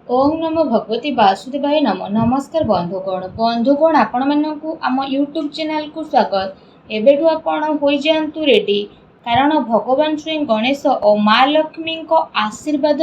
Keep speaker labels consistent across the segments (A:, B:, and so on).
A: ओम नमो भगवती वासुदेवाय नमो। नमस्कार बंधुगण आपण मानकु आम यूट्यूब चैनल को स्वागत। एबेठु आपण होई जांतु रेडी, कारण भगवान श्री गणेश और माँ लक्ष्मी को आशीर्वाद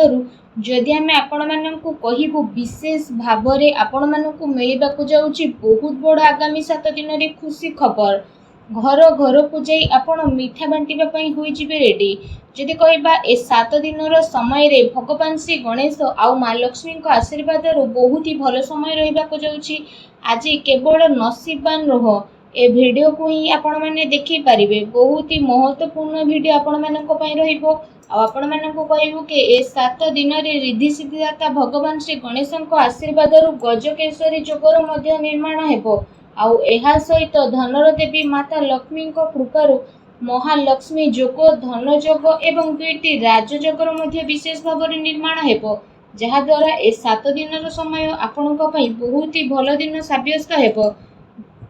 A: जदि आम आपण मानकु कहिबु विशेष भावरे आपण मानकु मिलिबाकु जाउची बहुत बड़ आगामी 7 दिन रे खुशी खबर। घर घर को जाई आपण मिठा बांटिबा पई होई जिबे रेडी। जदि कहबा ए 7 दिन समय रे भगवान श्री गणेश आउ माँ लक्ष्मी को आशीर्वाद बहुत ही भल समय रहिबाकु जाउची। आज केवल नसीबवान रह ए वीडियो को ही आपण माने देखि पारिबे। बहुत ही महत्वपूर्ण वीडियो आपण मानक पई रहिबो। आपण मानक कहबो कि ए 7 दिन रे रिद्धि सिद्धिदाता भगवान श्री गणेश को आशीर्वाद गजकेशरी जोगर मध्य निर्माण हेबो। आउ एहा सहित धनर देवी माता लक्ष्मी को कृपारु महालक्ष्मी जोग, धन जोग एवं 2टी राजयोगर मध्य विशेष भाव निर्माण हेबो, जहा द्वारा ए 7 दिन समय आपणक पई बहुत ही भल दिन साब्यस्त हेबो।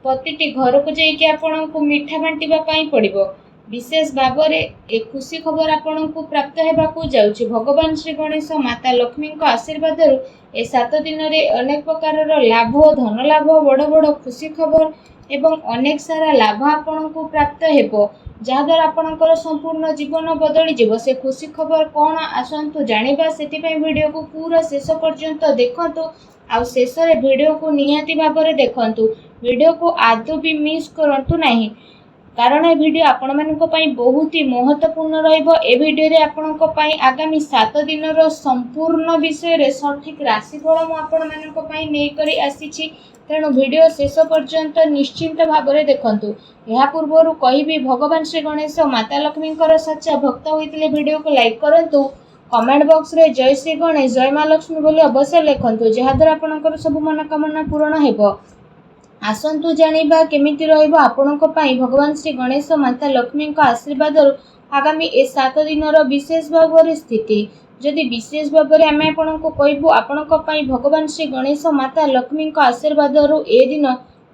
A: प्रतिटी घर को जाइके आपणक मिठा बांटिबा पई पड़िबो। विशेष भाव ए खुशी खबर आपणक प्राप्त हेबाकु जाउछि। भगवान श्री गणेश माता लक्ष्मी को आशीर्वाद ए 7 दिन रे अनेक प्रकार लाभ, धन लाभ, बड़ बड़ खुशी खबर एवं अनेक सारा लाभ आपणक प्राप्त हेबो, जहाद्वारा आपणकर संपूर्ण जीवन बदली जीव। से खुशी खबर कौन आसतु जानिबा, सेतिपई वीडियो को पूरा शेष पर्यंत देखंतु। आ शेष रे वीडियो को निहाती भाबरे देखंतु। वीडियो को आदौ भी मिस करंतु नाही, कारण ए वीडियो आपण मानक पई बहुत ही महत्वपूर्ण रहिबो। ए वीडियो रे आपणक पई आगामी 7 दिन रो संपूर्ण विषय रे सठिक राशिफल मु आपण मानक पई नै करी आसीछि। तेणु वीडियो शेष पर्यंत निश्चिंत भाबरे देखंतु। या पूर्वरु कहिबी भगवान श्री गणेश माता लक्ष्मी सच्चा भक्त होइतिले वीडियो को लाइक करंतु। कमेंट बॉक्स रे जय श्री गणेश, जय माँ लक्ष्मी बोली अवश्य लिखंतु, जहाद्वारा आपणकर सब मनोकामना पूर्ण हेबो। आसंतु जानिबा केमिति रहइबो आपणक पई भगवान श्री गणेश माता लक्ष्मी आशीर्वाद आगामी ए 7 दिन विशेष भाव स्थिति। जदि विशेष भाव में आम आपको कहबू आपणक पई भगवान श्री गणेश माता लक्ष्मी आशीर्वाद ए दिन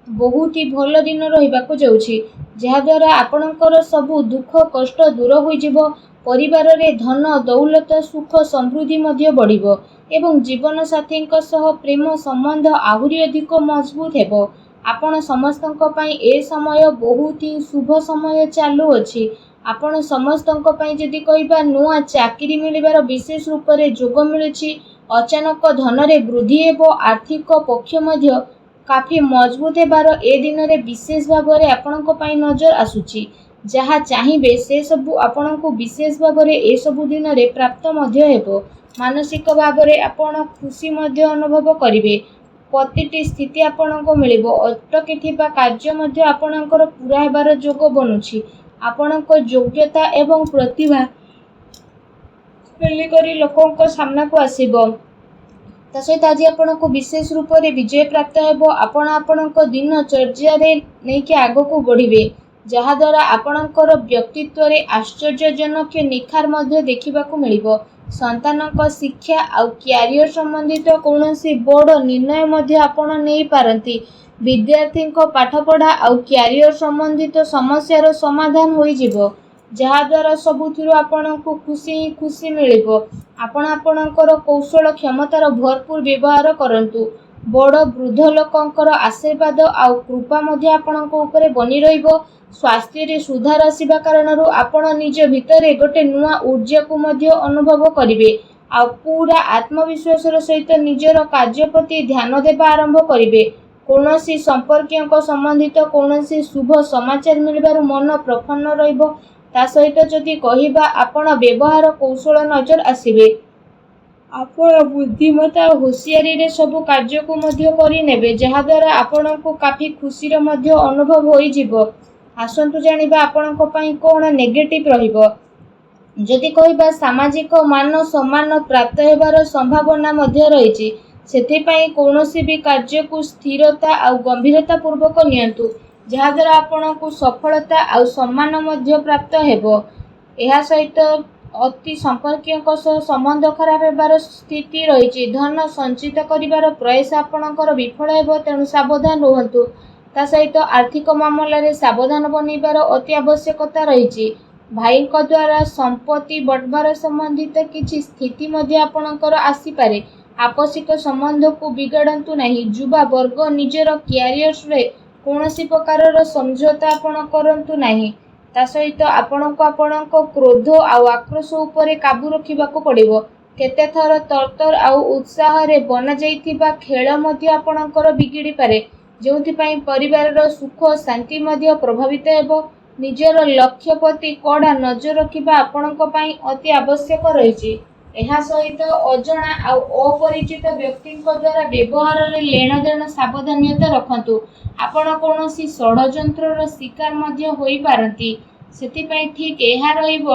A: बहुत ही भल दिन रहिबाकु जाउछि, जहाद्वारा आपणकर सबु दुख कष्ट दूर होई जिवो। परिवार रे धन दौलत सुख समृद्धि मध्य बढ़िबो एवं जीवन साथी प्रेम संबंध आहुरी अधिक मजबूत हेबो। आपण समस्तक पई ए समय बहुत ही शुभ समय चालू अछि। आपण समस्तक पई जदि कहबा नुआ चाकरी मिलिबार विशेष रूप रे जोग मिलुछि। अचानक धन रे वृद्धि हेबो। आर्थिक पक्ष मध्य काफी मजबूत हेबार ए दिन रे विशेष भाव रे आपणक पई नजर आसुछि। जहा चाहिबे से सबु आपणक विशेष भाव रे ए सबु दिन रे प्राप्त मध्य हेबो। मानसिक भाव रे आपण खुशी मध्य अनुभव करिवे। प्रतिटी स्थिति आपणको मिलिबो। अटकी थिबा कार्य मध्य आपणकर पूरा हेबार जोग बनुछि। आपणक योग्यता एवं प्रतिभा करी लोकंक सामना को आसीबो। ता सहित आज आपणको विशेष रूप रे विजय प्राप्त हेबो। आपण आपणक दिन चर्या रे नेकी आगो को बढ़िबे, जहा द्वारा आपणकर व्यक्तित्व रे आश्चर्यजनक निखार मध्य देखिबाकू मिलिबो। संतानक शिक्षा आउ क्यारियर संबंधित कौनसी बड़ निर्णय मध्य आपण नहीं पारंती। विद्यार्थी को पाठपढ़ा आउ क्यारियर संबंधित समस्यार समाधान होई जिवो, जहा द्वारा सबुथिरु आपणको खुशी मिलिबो। आपण आपणकर कौशल क्षमतार भरपूर व्यवहार करंतु। बड़ वृद्ध लोकंकर आशीर्वाद आउ कृपा मध्य आपणको ऊपर बनी रहिबो। स्वास्थ्य रे सुधार आसीबा कारणरु आपण निज भितरे गोटे नुआ ऊर्जा को मध्य अनुभव करिवे। आ पूरा आत्मविश्वास सहित निजर कार्य प्रति ध्यान देबा आरंभ करिवे। कौनसी संपर्कियों को संबंधित कौनसी शुभ समाचार मिलबार मन प्रफुल्ल रहिबो। ता सहित जदि कहिबा आपण व्यवहार कौशल नजर आसीबे। आपण बुद्धिमत्ता और होशियारी रे सब कार्य को मध्य करि नेबे, जहा द्वारा आपण को काफी खुशी रे मध्य अनुभव होई जिवो। आसंतु जानिबा आपणक पई कोन नेगेटिव रहिबो। जदि कहिबा सामाजिक मान सम्मान प्राप्त हेबार संभावना मध्य रहिछि। सेथिपई कौनसी भी कार्य को स्थिरता और गंभीरता पूर्वक नियंतु, जहा द्वारा आपणक सफलता और सम्मान मध्य प्राप्त हेबो। एहा सहित अति संपर्कियों सह संबंध खराब हेबार स्थिति रहिछि। धन संचित करिवार प्रयास आपणकर विफल हेबो, तेणु सावधान रुहंतु। ता सहित आर्थिक मामला रे सावधान बनिबार अति आवश्यकता रहिछि। भाई द्वारा संपत्ति बंटवार संबंधित किछि स्थिति मध्य आपणकर आसी पारे। आपसिक संबंध को बिगाड़ंतु नहीं। युवा वर्ग निजर क्यारियर्स रे कौनसी प्रकार समझौता आपण करंतु नहीं। ता सहित आपणको आपणको क्रोध आउ आक्रोश उपरे काबू रखिबाको पड़िबो। केते थर तरतर आउ उत्साह रे बना जाइथिबा खेल मध्य आपणकर बिगिड़ी पारे, जोंथि पई परिवारर सुख शांति मध्य प्रभावित हेबो। निजर लक्ष्य प्रति कड़ा नजर रखिबा आपणको पई अति आवश्यक रहिछि। ଏହା ସହିତ ଅଜଣା ଆଉ ଅପରିଚିତ ବ୍ୟକ୍ତିଙ୍କ ଦ୍ୱାରା ବ୍ୟବହାରରେ ଲେଣଦେଣ ସାବଧାନତା ରଖନ୍ତୁ। ଆପଣ କୌଣସି ଷଡ଼ଯନ୍ତ୍ରର ଶିକାର ମଧ୍ୟ ହୋଇପାରନ୍ତି। ସେଥିପାଇଁ ଠିକ୍ ଏହା ରହିବ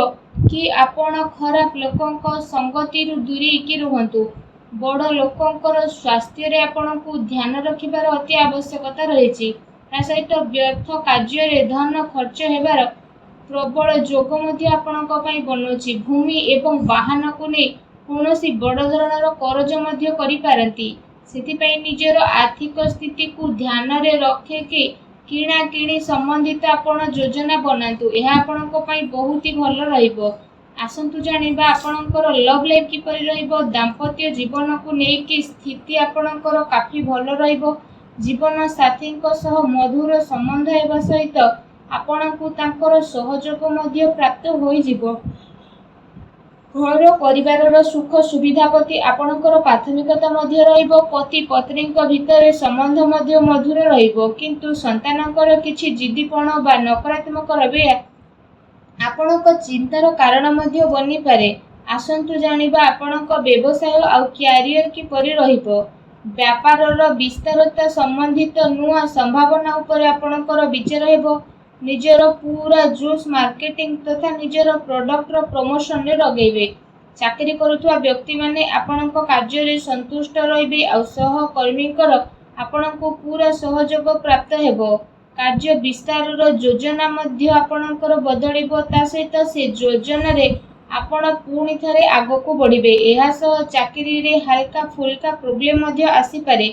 A: କି ଆପଣ ଖରାପ ଲୋକଙ୍କ ସଙ୍ଗତିରୁ ଦୂରେଇକି ରୁହନ୍ତୁ। ବଡ଼ ଲୋକଙ୍କର ସ୍ୱାସ୍ଥ୍ୟରେ ଆପଣଙ୍କୁ ଧ୍ୟାନ ରଖିବାର ଅତି ଆବଶ୍ୟକତା ରହିଛି। ତା ସହିତ ବ୍ୟର୍ଥ କାର୍ଯ୍ୟରେ ଧନ ଖର୍ଚ୍ଚ ହେବାର ପ୍ରବଳ ଯୋଗ ମଧ୍ୟ ଆପଣଙ୍କ ପାଇଁ ବନୁଛି। ଭୂମି ଏବଂ ବାହନକୁ ନେଇ କୌଣସି ବଡ଼ ଧରଣର କରଜ ମଧ୍ୟ କରିପାରନ୍ତି। ସେଥିପାଇଁ ନିଜର ଆର୍ଥିକ ସ୍ଥିତିକୁ ଧ୍ୟାନରେ ରଖିକି କିଣାକିଣି ସମ୍ବନ୍ଧିତ ଆପଣ ଯୋଜନା ବନାନ୍ତୁ। ଏହା ଆପଣଙ୍କ ପାଇଁ ବହୁତ ଭଲ ରହିବ। ଆସନ୍ତୁ ଜାଣିବା ଆପଣଙ୍କର ଲଭ୍ ଲାଇଫ୍ କିପରି ରହିବ। ଦାମ୍ପତ୍ୟ ଜୀବନକୁ ନେଇକି ସ୍ଥିତି ଆପଣଙ୍କର କାଫି ଭଲ ରହିବ। ଜୀବନ ସାଥୀଙ୍କ ସହ ମଧୁର ସମ୍ବନ୍ଧ ହେବା ସହିତ ଆପଣଙ୍କୁ ତାଙ୍କର ସହଯୋଗ ମଧ୍ୟ ପ୍ରାପ୍ତ ହୋଇଯିବ। ଘର ପରିବାରର ସୁଖ ସୁବିଧା ପ୍ରତି ଆପଣଙ୍କର ପ୍ରାଥମିକତା ମଧ୍ୟ ରହିବ। ପତି ପତ୍ନୀଙ୍କ ଭିତରେ ସମ୍ବନ୍ଧ ମଧ୍ୟ ମଧୁର ରହିବ। କିନ୍ତୁ ସନ୍ତାନଙ୍କର କିଛି ଜିଦ୍ଦିପଣ ବା ନକାରାତ୍ମକ ରବୈୟା ଆପଣଙ୍କ ଚିନ୍ତାର କାରଣ ମଧ୍ୟ ବନିପାରେ। ଆସନ୍ତୁ ଜାଣିବା ଆପଣଙ୍କ ବ୍ୟବସାୟ ଆଉ କ୍ୟାରିୟର କିପରି ରହିବ। ବ୍ୟାପାରର ବିସ୍ତାରତା ସମ୍ବନ୍ଧିତ ନୂଆ ସମ୍ଭାବନା ଉପରେ ଆପଣଙ୍କର ବିଚାର ହେବ। ନିଜର ପୂରା ଜୋସ୍ ମାର୍କେଟିଂ ତଥା ନିଜର ପ୍ରଡକ୍ଟର ପ୍ରମୋସନରେ ଲଗେଇବେ। ଚାକିରି କରୁଥିବା ବ୍ୟକ୍ତିମାନେ ଆପଣଙ୍କ କାର୍ଯ୍ୟରେ ସନ୍ତୁଷ୍ଟ ରହିବେ ଆଉ ସହକର୍ମୀଙ୍କର ଆପଣଙ୍କୁ ପୂରା ସହଯୋଗ ପ୍ରାପ୍ତ ହେବ। କାର୍ଯ୍ୟ ବିସ୍ତାରର ଯୋଜନା ମଧ୍ୟ ଆପଣଙ୍କର ବଦଳିବ। ତା ସହିତ ସେ ଯୋଜନାରେ ଆପଣ ପୁଣି ଥରେ ଆଗକୁ ବଢ଼ିବେ। ଏହା ସହ ଚାକିରିରେ ହାଲକା ଫୁଲକା ପ୍ରୋବ୍ଲେମ ମଧ୍ୟ ଆସିପାରେ,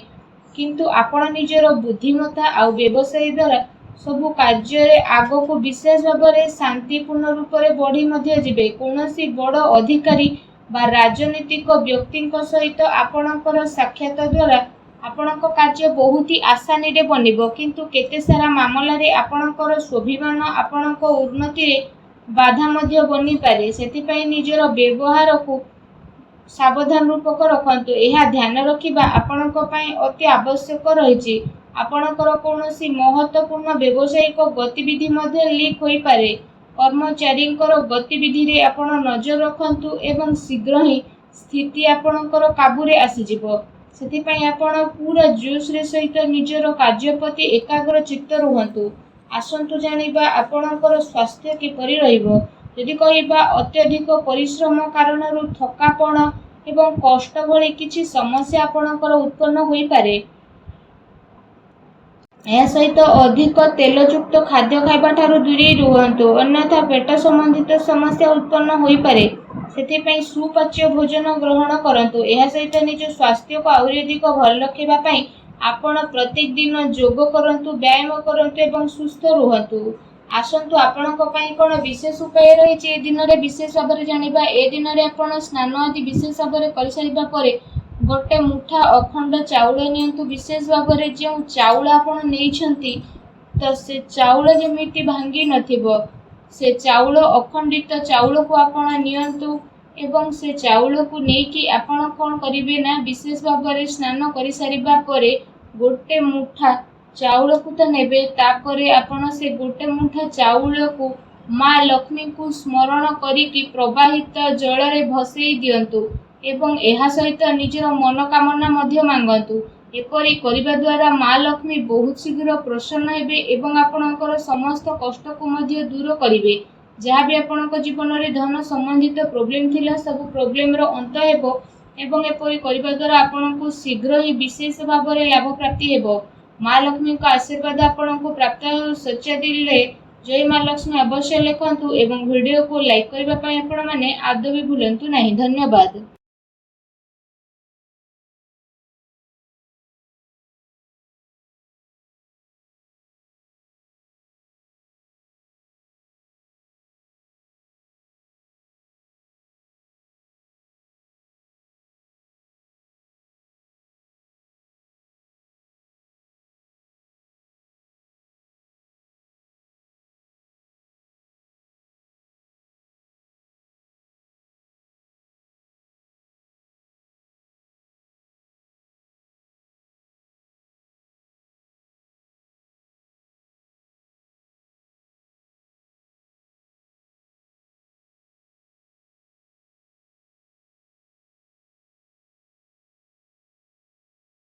A: କିନ୍ତୁ ଆପଣ ନିଜର ବୁଦ୍ଧିମତ୍ତା ଆଉ ବ୍ୟବସାୟ ଦ୍ୱାରା ସବୁ କାର୍ଯ୍ୟରେ ଆଗକୁ ବିଶେଷ ଭାବରେ ଶାନ୍ତିପୂର୍ଣ୍ଣ ରୂପରେ ବଢ଼ି ମଧ୍ୟ ଯିବେ। କୌଣସି ବଡ଼ ଅଧିକାରୀ ବା ରାଜନୈତିକ ବ୍ୟକ୍ତିଙ୍କ ସହିତ ଆପଣଙ୍କର ସାକ୍ଷାତ ଦ୍ୱାରା ଆପଣଙ୍କ କାର୍ଯ୍ୟ ବହୁତ ଆସାନୀରେ ବନିବ, କିନ୍ତୁ କେତେ ସାରା ମାମଲାରେ ଆପଣଙ୍କର ସ୍ୱାଭିମାନ ଆପଣଙ୍କ ଉନ୍ନତିରେ ବାଧା ମଧ୍ୟ ବନିପାରେ। ସେଥିପାଇଁ ନିଜର ବ୍ୟବହାରକୁ ସାବଧାନ ରୂପକ ରଖନ୍ତୁ। ଏହା ଧ୍ୟାନ ରଖିବା ଆପଣଙ୍କ ପାଇଁ ଅତି ଆବଶ୍ୟକ ରହିଛି। ଆପଣଙ୍କର କୌଣସି ମହତ୍ତ୍ୱପୂର୍ଣ୍ଣ ବ୍ୟବସାୟିକ ଗତିବିଧି ମଧ୍ୟ ଲିକ୍ ହୋଇପାରେ। କର୍ମଚାରୀଙ୍କର ଗତିବିଧିରେ ଆପଣ ନଜର ରଖନ୍ତୁ ଏବଂ ଶୀଘ୍ର ହିଁ ସ୍ଥିତି ଆପଣଙ୍କର କାବୁରେ ଆସିଯିବ। ସେଥିପାଇଁ ଆପଣ ପୂରା ଜୋସ୍ରେ ସହିତ ନିଜର କାର୍ଯ୍ୟ ପ୍ରତି ଏକାଗ୍ର ଚିତ୍ତ ରୁହନ୍ତୁ। ଆସନ୍ତୁ ଜାଣିବା ଆପଣଙ୍କର ସ୍ୱାସ୍ଥ୍ୟ କିପରି ରହିବ। ଯଦି କହିବା ଅତ୍ୟଧିକ ପରିଶ୍ରମ କାରଣରୁ ଥକାପଣ ଏବଂ କଷ୍ଟ ଭଳି କିଛି ସମସ୍ୟା ଆପଣଙ୍କର ଉତ୍ପନ୍ନ ହୋଇପାରେ। ଏହା ସହିତ ଅଧିକ ତେଲଯୁକ୍ତ ଖାଦ୍ୟ ଖାଇବା ଠାରୁ ଦୂରେଇ ରୁହନ୍ତୁ, ଅନ୍ୟଥା ପେଟ ସମ୍ବନ୍ଧିତ ସମସ୍ୟା ଉତ୍ପନ୍ନ ହୋଇପାରେ। ସେଥିପାଇଁ ସୁପାଚ୍ୟ ଭୋଜନ ଗ୍ରହଣ କରନ୍ତୁ। ଏହା ସହିତ ନିଜ ସ୍ୱାସ୍ଥ୍ୟକୁ ଆହୁରି ଅଧିକ ଭଲ ରଖିବା ପାଇଁ ଆପଣ ପ୍ରତ୍ୟେକ ଦିନ ଯୋଗ କରନ୍ତୁ, ବ୍ୟାୟାମ କରନ୍ତୁ ଏବଂ ସୁସ୍ଥ ରୁହନ୍ତୁ। ଆସନ୍ତୁ ଆପଣଙ୍କ ପାଇଁ କ'ଣ ବିଶେଷ ଉପାୟ ରହିଛି ଏ ଦିନରେ ବିଶେଷ ଭାବରେ ଜାଣିବା। ଏ ଦିନରେ ଆପଣ ସ୍ନାନ ଆଦି ବିଶେଷ ଭାବରେ କରିସାରିବା ପରେ ଗୋଟେ ମୁଠା ଅଖଣ୍ଡ ଚାଉଳ ନିଅନ୍ତୁ। ବିଶେଷ ଭାବରେ ଯେଉଁ ଚାଉଳ ଆପଣ ନେଇଛନ୍ତି ତ ସେ ଚାଉଳ ଯେମିତି ଭାଙ୍ଗି ନଥିବ, ସେ ଚାଉଳ ଅଖଣ୍ଡିତ ଚାଉଳକୁ ଆପଣ ନିଅନ୍ତୁ ଏବଂ ସେ ଚାଉଳକୁ ନେଇକି ଆପଣ କ'ଣ କରିବେ ନା ବିଶେଷ ଭାବରେ ସ୍ନାନ କରିସାରିବା ପରେ ଗୋଟେ ମୁଠା ଚାଉଳକୁ ତ ନେବେ, ତାପରେ ଆପଣ ସେ ଗୋଟେ ମୁଠା ଚାଉଳକୁ ମା ଲକ୍ଷ୍ମୀଙ୍କୁ ସ୍ମରଣ କରିକି ପ୍ରବାହିତ ଜଳରେ ଭସେଇ ଦିଅନ୍ତୁ ଏବଂ ଏହା ସହିତ ନିଜର ମନୋକାମନା ମଧ୍ୟ ମାଗନ୍ତୁ। ଏପରି କରିବା ଦ୍ୱାରା ମା ଲକ୍ଷ୍ମୀ ବହୁତ ଶୀଘ୍ର ପ୍ରସନ୍ନ ହେବେ ଏବଂ ଆପଣଙ୍କର ସମସ୍ତ କଷ୍ଟକୁ ମଧ୍ୟ ଦୂର କରିବେ। ଯାହା ବି ଆପଣଙ୍କ ଜୀବନରେ ଧନ ସମ୍ବନ୍ଧିତ ପ୍ରୋବ୍ଲେମ ଥିଲା, ସବୁ ପ୍ରୋବ୍ଲେମର ଅନ୍ତ ହେବ ଏବଂ ଏପରି କରିବା ଦ୍ୱାରା ଆପଣଙ୍କୁ ଶୀଘ୍ର ହିଁ ବିଶେଷ ଭାବରେ ଲାଭ ପ୍ରାପ୍ତି ହେବ। ମା ଲକ୍ଷ୍ମୀଙ୍କ ଆଶୀର୍ବାଦ ଆପଣଙ୍କୁ ପ୍ରାପ୍ତ ହେଉ। ସଚ୍ଚା ଦିଲରେ ଜୟ ମା ଲକ୍ଷ୍ମୀ ଅବଶ୍ୟ ଲେଖନ୍ତୁ ଏବଂ ଭିଡ଼ିଓକୁ ଲାଇକ୍ କରିବା ପାଇଁ ଆପଣମାନେ ଆଦୌ ବି ଭୁଲନ୍ତୁ ନାହିଁ। ଧନ୍ୟବାଦ।